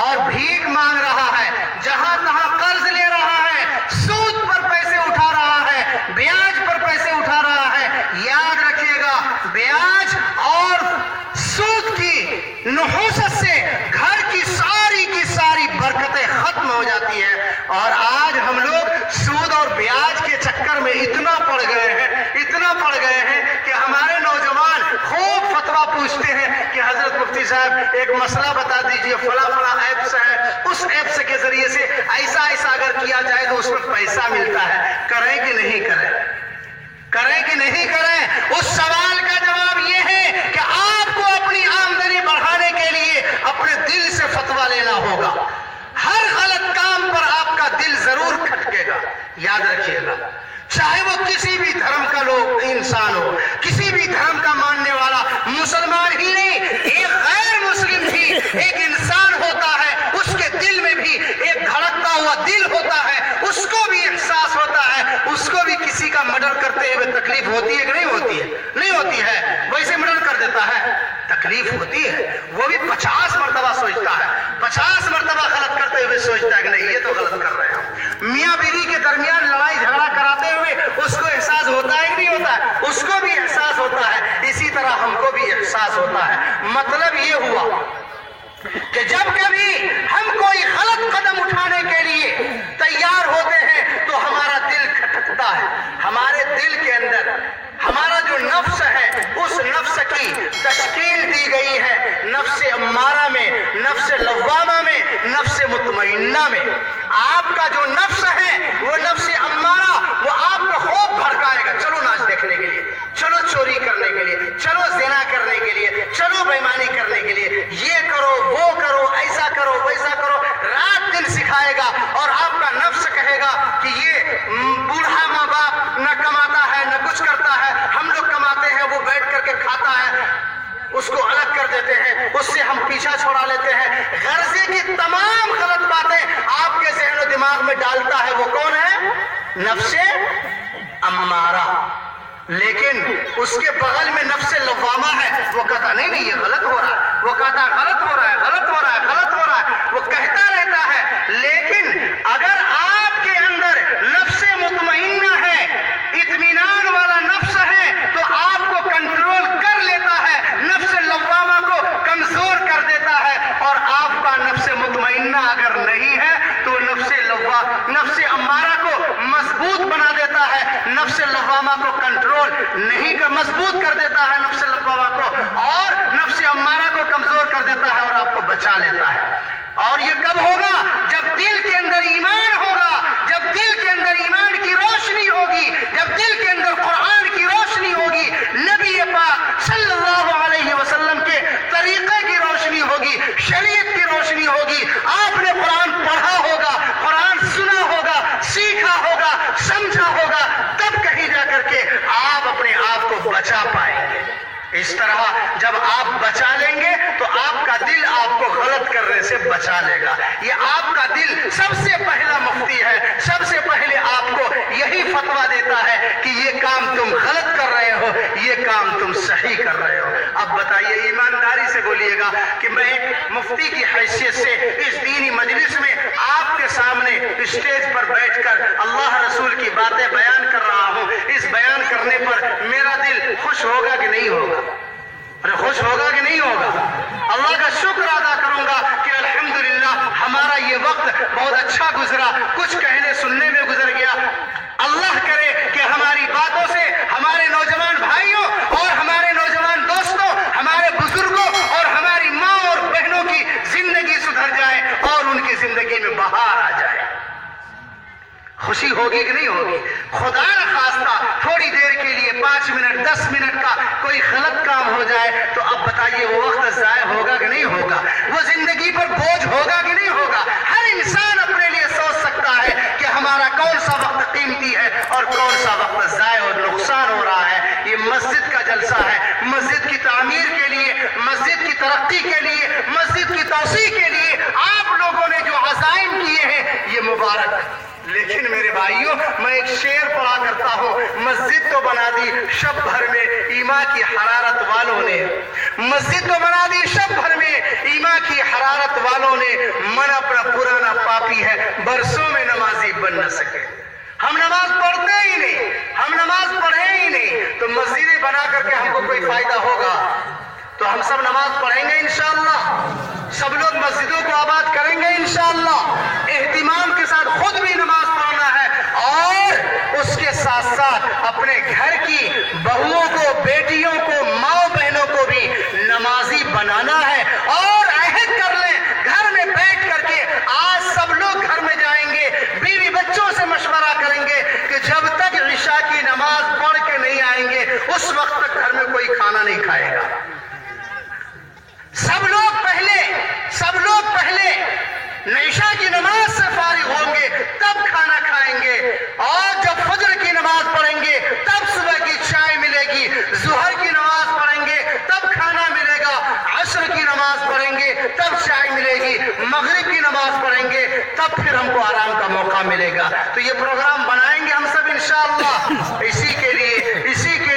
اور بھیک مانگ رہا ہے، جہاں تہاں قرض لے رہا ہے، سود پر پیسے اٹھا رہا ہے، بیاج پر پیسے اٹھا رہا ہے، یاد رکھیے گا بیاج اور سود کی نحوست سے گھر کی ساری برکتیں ختم ہو جاتی ہیں۔ اور آج ہم لوگ سود اور بیاج کے چکر میں اتنا پڑ گئے ہیں کہ ہمارے نوجوان خوب فتویٰ پوچھتے ہیں کہ حضرت مفتی صاحب ایک مسئلہ بتا دیجئے، فلاں ایپس ہے، اس ایپس کے ذریعے سے ایسا اگر کیا جائے تو اس میں پیسہ ملتا ہے، کریں کہ نہیں کریں؟ اس سوال کا جواب یہ ہے کہ آپ کو اپنی آمدنی بڑھانے کے لیے اپنے دل سے فتویٰ لینا ہوگا۔ ہر غلط کام پر آپ کا دل ضرور کھٹکے گا، یاد رکھیے گا، چاہے وہ کسی بھی دھرم کا انسان ہو، کسی بھی دھرم کا ماننے والا، مسلمان ہی نہیں، ایک غیر مسلم بھی ایک انسان ہوتا ہے، اس کے دل میں بھی ایک دھڑکتا ہوا دل ہوتا ہے، اس کو بھی احساس ہوتا ہے، اس کو بھی کسی کا مرڈر کرتے ہوئے تکلیف ہوتی ہے کہ نہیں ہوتی ہے؟ نہیں ہوتی ہے، ویسے مرڈر کر دیتا ہے، تکلیف ہوتی ہے، وہ بھی 50 مرتبہ سوچتا ہے، 50 مرتبہ غلط کرتے ہوئے سوچتا ہے کہ نہیں یہ تو غلط کر رہے ہیں۔ میاں بیوی کے درمیان لڑائی جھگڑا کراتے ہوئے اس کو احساس ہوتا ہے کہ نہیں ہوتا ہے؟ اس کو بھی احساس ہوتا ہے، اسی طرح ہم کو بھی احساس ہوتا ہے۔ مطلب یہ ہوا کہ جب کبھی ہم کوئی غلط قدم اٹھانے کے لیے تیار ہوتے ہیں تو ہمارا دل کھٹکتا ہے، ہمارے دل کے اندر ہمارا جو نفس ہے اس نفس کی تشکیل دی گئی ہے نفس امارہ میں، نفس لوامہ میں، نفس مطمئنہ میں۔ آپ کا جو نفس ہے وہ نفس امارہ، وہ آپ کو خوب بھڑکائے گا، چلو ناچ دیکھنے کے لیے، چلو چوری کرنے کے لیے، چلو زنا کرنے کے لیے، چلو بےایمانی کرنے کے لیے، یہ کرو وہ کرو، ایسا کرو ویسا کرو، رات دن سکھائے گا۔ اور آپ کا نفس کہے گا کہ یہ بوڑھا ماں باپ نہ کماتا ہے نہ کچھ کرتا ہے، ہم لوگ کماتے ہیں، وہ بیٹھ کر کے کھاتا ہے، اس کو الگ کر دیتے ہیں، اس سے ہم پیچھا چھوڑا لیتے ہیں۔ غرضے کی تمام غلط باتیں آپ کے ذہن و دماغ میں ڈالتا ہے، وہ کون ہے؟ نفس امارہ۔ لیکن اس کے بغل میں نفس لوامہ ہے، وہ کہتا نہیں یہ غلط ہو رہا ہے، وہ کہتا غلط ہو رہا ہے، وہ کہتا رہتا ہے۔ لیکن اگر آپ کے اندر نفس مطمئنہ ہے، اطمینان والا نفس ہے، تو آپ کو کنٹرول کر لیتا ہے، نفس لوامہ کو کمزور کر دیتا ہے۔ اور آپ کا نفس مطمئنہ اگر نہیں ہے تو نفس امارہ کو مضبوط بنا دیتا ہے، نفس لوامہ کو کنٹرول نہیں کر، مضبوط کر دیتا ہے نفس لوامہ کو، اور نفس امارہ کو کمزور کر دیتا ہے اور آپ کو بچا لیتا ہے۔ اور یہ کب ہوگا؟ جب دل کے اندر ایمان ہوگا، جب دل کے اندر ایمان کی روشنی ہوگی، جب دل کے اندر قرآن کی روشنی ہوگی، نبی پاک صلی اللہ علیہ وسلم کے طریقے کی روشنی ہوگی، شریعت کی روشنی ہوگی۔ آپ نے قرآن پڑھا ہوگا، قرآن سنا ہوگا، سیکھا ہوگا، سمجھا ہوگا، تب کہیں جا کر کے آپ اپنے آپ کو بچا پائیں گے۔ اس طرح جب آپ بچا لیں گے تو آپ کا دل آپ کو غلط کرنے سے بچا لے گا۔ یہ آپ کا دل سب سے پہلا مفتی ہے، سب سے پہلے آپ کو یہی فتویٰ دیتا ہے کہ یہ کام تم غلط کر رہے ہو، یہ کام تم صحیح کر رہے ہو۔ اب بتائیے، ایمانداری سے بولیے گا کہ میں ایک مفتی کی حیثیت سے اس دینی مجلس میں آپ کے سامنے اسٹیج پر بیٹھ کر اللہ رسول کی باتیں بیان کر رہا ہوں۔ اس بیان کرنے پر میرا دل خوش ہوگا کہ نہیں ہوگا؟ خوش ہوگا کہ نہیں ہوگا؟ اللہ کا شکر ادا کروں گا کہ الحمدللہ ہمارا یہ وقت بہت اچھا گزرا، کچھ کہنے سننے میں گزر گیا۔ اللہ کرے کہ ہماری باتوں سے ہمارے نوجوان بھائیوں اور ہمارے نوجوان دوستوں، ہمارے بزرگوں اور ہماری ماں اور بہنوں کی زندگی سدھر جائے اور ان کی زندگی میں بہار آ جائے۔ خوشی ہوگی کہ نہیں ہوگی؟ خدا نہ خواستہ تھوڑی دیر کے لیے 5 منٹ 10 منٹ کا کوئی غلط کام ہو جائے تو اب بتائیے وہ وقت ضائع ہوگا کہ نہیں ہوگا؟ وہ زندگی پر بوجھ ہوگا کہ نہیں ہوگا؟ ہر انسان اپنے لیے سوچ سکتا ہے کہ ہمارا کون سا وقت قیمتی ہے اور کون سا وقت ضائع اور نقصان ہو رہا ہے۔ یہ مسجد کا جلسہ ہے، مسجد کی تعمیر کے لیے، مسجد کی ترقی کے لیے، مسجد کی توسیع کے لیے آپ لوگوں نے جو عزائم کیے ہیں یہ مبارک۔ لیکن میرے بھائیوں، میں ایک شعر پڑھا کرتا ہوں، مسجد تو بنا دی شب بھر میں ایمان کی حرارت والوں نے، مسجد تو بنا دی شب بھر میں ایمان کی حرارت والوں نے، من اپنا پرانا پاپی ہے برسوں میں نمازی بن نہ سکے۔ ہم نماز پڑھتے ہی نہیں، ہم نماز پڑھے ہی نہیں، تو مسجدیں بنا کر کے ہم کو کوئی فائدہ ہوگا؟ تو ہم سب نماز پڑھیں گے انشاءاللہ، سب لوگ مسجدوں کو آباد کریں گے انشاءاللہ، اہتمام کے ساتھ خود بھی نماز پڑھنا ہے اور اس کے ساتھ ساتھ اپنے گھر کی بہوؤں کو، بیٹیوں کو، ماں بہنوں کو بھی نمازی بنانا ہے، اور عہد کر لیں گھر میں بیٹھ کر کے، آج سب لوگ گھر میں جائیں گے، بیوی بچوں سے مشورہ کریں گے کہ جب تک عشاء کی نماز پڑھ کے نہیں آئیں گے اس وقت تک گھر میں کوئی کھانا نہیں کھائے گا۔ سب لوگ پہلے عشاء کی نماز سے فارغ ہوں گے تب کھانا کھائیں گے، اور جب فجر کی نماز پڑھیں گے تب صبح کی چائے ملے گی، ظہر کی نماز پڑھیں گے تب کھانا ملے گا، عصر کی نماز پڑھیں گے تب چائے ملے گی، مغرب کی نماز پڑھیں گے تب پھر ہم کو آرام کا موقع ملے گا۔ تو یہ پروگرام بنائیں گے ہم سب انشاءاللہ، اسی کے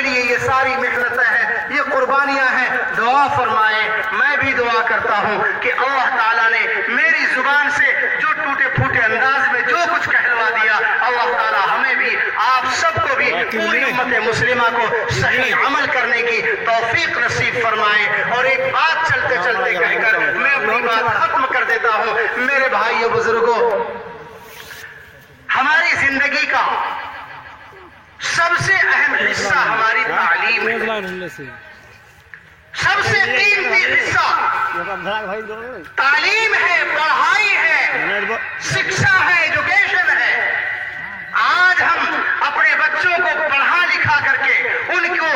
لیے یہ ساری محنتیں ہیں، یہ قربانیاں ہیں۔ دعا فرمائے، میں بھی دعا کرتا ہوں کہ اللہ تعالیٰ نے میری زبان سے جو ٹوٹے پھوٹے انداز میں جو کچھ کہلوا دیا، اللہ تعالیٰ ہمیں بھی، آپ سب کو بھی، پوری امت مسلمہ کو صحیح عمل کرنے کی توفیق نصیب فرمائے۔ اور ایک بات چلتے چلتے کہہ کر میں اپنی بات ختم کر دیتا ہوں۔ میرے بھائیو بزرگوں، ہماری زندگی کا سب سے اہم حصہ ہماری تعلیم ہے، سب سے قیمتی حصہ تعلیم ہے، پڑھائی ہے، شکشا ہے، ایجوکیشن ہے۔ آج ہم اپنے بچوں کو پڑھا لکھا کر کے ان کو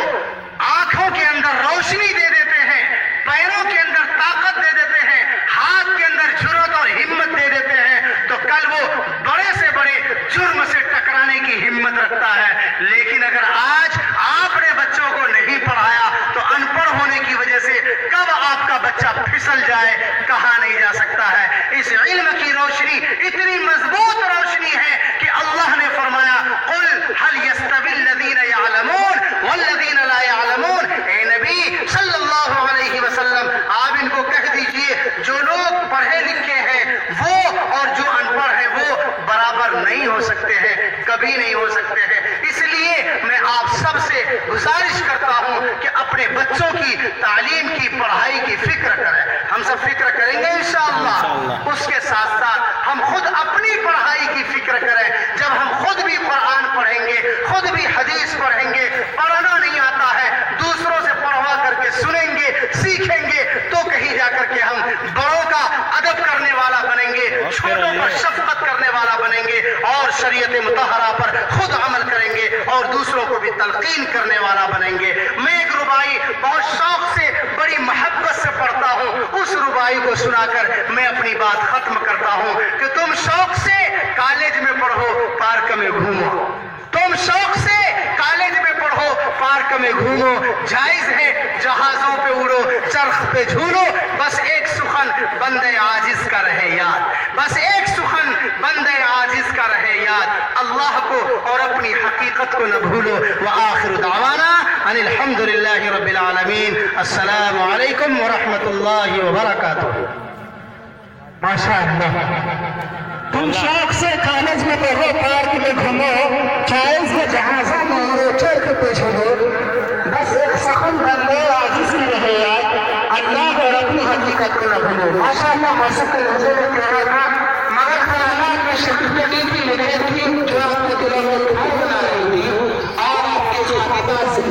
آنکھوں کے اندر روشنی دے دیتے ہیں، پیروں کے اندر طاقت دے دیتے ہیں، ہاتھ کے اندر جرأت اور ہمت دے دیتے ہیں، تو کل وہ بڑے سے بڑے جرم سے ٹکرانے کی ہمت رکھتا ہے۔ لیکن اگر آج آپ نے بچوں کو نہیں پڑھایا تو ان پڑھ ہونے کی وجہ سے کب آپ کا بچہ پھسل جائے کہا نہیں جا سکتا ہے۔ اس علم کی روشنی اتنی مضبوط روشنی ہے کہ اللہ نے فرمایا قل هل يستوي الذين يعلمون والذين لا يعلمون، اے نبی صلی اللہ علیہ وسلم آپ ان کو کہہ دیجئے جو لوگ پڑھے لکھے ہیں وہ اور جو ان پڑھ ہیں وہ برابر نہیں ہو سکتے ہیں، کبھی نہیں ہو سکتے ہیں۔ اس لیے میں آپ سب سے گزارش کرتا ہوں کہ اپنے بچوں کی تعلیم کی، پڑھائی کی فکر کریں۔ ہم سب فکر کریں گے انشاءاللہ، اس کے ساتھ ساتھ ہم خود اپنی پڑھائی کی فکر کریں۔ جب ہم خود بھی قرآن پڑھیں گے، خود بھی حدیث پڑھیں گے، پڑھنا نہیں آتا ہے دوسروں سے پڑھوا کر کے سنیں گے، سیکھیں گے، تو کہیں جا کر کے ہم بڑوں کا ادب کرنے والا بنیں گے، چھوٹوں پر شفقت کرنے والا بنیں گے، اور شریعت مطہرہ پر خود عمل کریں گے اور دوسروں کو بھی تلقین کرنے والا بنیں گے۔ میں ایک ربائی بہت شوق سے، بڑی محبت سے پڑھتا ہوں، اس ربائی کو سنا کر میں اپنی بات ختم کرتا ہوں کہ تم شوق سے کالج میں پڑھو، پارک میں گھومو، تم شوق سے کالج میں پڑھو، پارک میں گھومو، جائز ہے جہازوں پہ اڑو، چرخ پہ جھولو، بس ایک سخن بندے عاجز کا رہے یاد، بس ایک سخن بندے عاجز کا رہے یاد، اللہ کو اور اپنی حقیقت کو نہ بھولو۔ وآخر دعوانا ان الحمدللہ رب العالمین۔ السلام علیکم ورحمۃ اللہ وبرکاتہ۔
ماشاء اللہ، تم شوق سے کالج میں پڑھو، پارک میں گھومو، جائز میں جہازوں میں اڑو، چرخ پہ جھولو، بس ایک سخن بندے عاجز کی رہے یاد، اللہ اور اپنی حقیقت کو نہ بھولو۔ ماشاء اللہ، موسیقی کے موضوع میں کہہ رہا تھا، مگر خیالات میں شکریہ کی وجہ تھی جو آپ کو دلوں میں بنا رہی تھی، اور آپ کے جو حقیقت سے